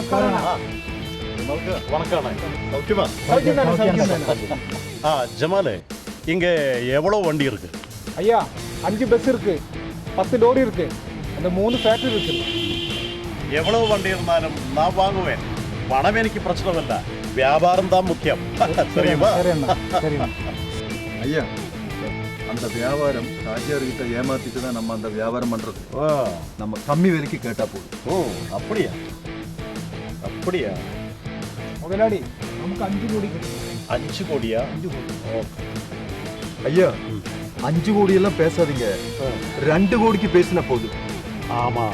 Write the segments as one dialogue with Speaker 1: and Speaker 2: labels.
Speaker 1: நமஸ்காரம்.
Speaker 2: உங்களுக்கு வணக்கம். சௌக்கியமா?
Speaker 1: சௌக்கியம் தானே, சௌக்கியம் தானே.
Speaker 2: ஜமாலே, இங்கே எவ்வளோ வண்டி இருக்கு?
Speaker 1: ஐயா 5 பஸ் இருக்கு, 10 லோரி இருக்கு, அந்த 3 ஃபேக்டரி இருக்கு.
Speaker 2: எவ்வளவு வண்டி இருந்தாலும் நான் வாங்குவேன். பணம் எனக்கு பிரச்சனை வியாபாரம் தான் முக்கியம். தெரியுமா?
Speaker 3: ஐயா, அந்த வியாபாரம் ராஜ்யார்கிட்ட ஏமாத்திட்டு தான் நம்ம அந்த வியாபாரம் பண்றது. நம்ம கம்மி விலைக்கு கேட்டா போதும்.
Speaker 2: ஓ அப்படியா? அப்படியா?
Speaker 1: முதலாளி நமக்கு 5 கோடி கிடைக்கும்.
Speaker 2: 5 கோடியா?
Speaker 1: 5 கோடி.
Speaker 3: ஐயா, 5 கோடி எல்லாம் பேசாதீங்க, 2 கோடிக்கு பேசினா போதும்.
Speaker 2: ആമാ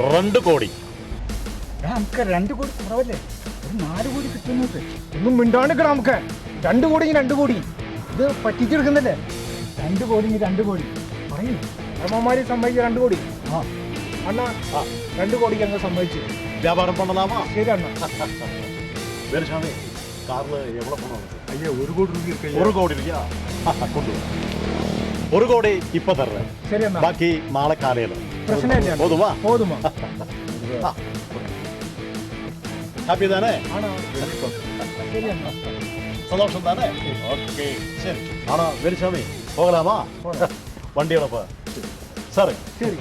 Speaker 2: 2 കോടി.
Speaker 1: നമുക്ക് 2 കോടി കുറവല്ലേ, ഒരു 4 കോടി കിട്ടുന്നത്. ഒന്നും മിണ്ടാണ്ടിക്കണം. നമുക്ക് 2 കോടി 2 കോടി ഇത് പറ്റിച്ചെടുക്കുന്നല്ലേ. 2 കോടി 2 കോടി പറയൂ. അമ്മമാര് സമ്മതിച്ചു 2 കോടി. അണ്ണാ 2 കോടിക്ക് അങ്ങ് സമ്മതിച്ചു.
Speaker 2: വ്യാപാരം പണലാമാ?
Speaker 1: ശരി അണ്ണാ.
Speaker 2: വേലുസ്വാമി, കാറിൽ എവിടെ പണം?
Speaker 3: ஐயா, 1 கோடி ரூபாய் இருக்கு.
Speaker 2: 1 കോടി രൂപ കൊണ്ടു. 1 കോടി ഇപ്പൊ തരണേ.
Speaker 1: ശരി അണ്ണാ.
Speaker 2: ബാക്കി നാളെ കാലയിൽ.
Speaker 1: പ്രശ്നമില്ല.
Speaker 2: പോതുമാ?
Speaker 1: പോതുമാ.
Speaker 2: ഹാപ്പി താനേ?
Speaker 1: ആണോ? ശരി അണ്ണാ.
Speaker 2: സന്തോഷം താനേ? ഓക്കെ, ശരി. ആണോ വേലുസ്വാമി, പോകലാമാ? വണ്ടികളപ്പോ സാറേ.
Speaker 1: ശരി.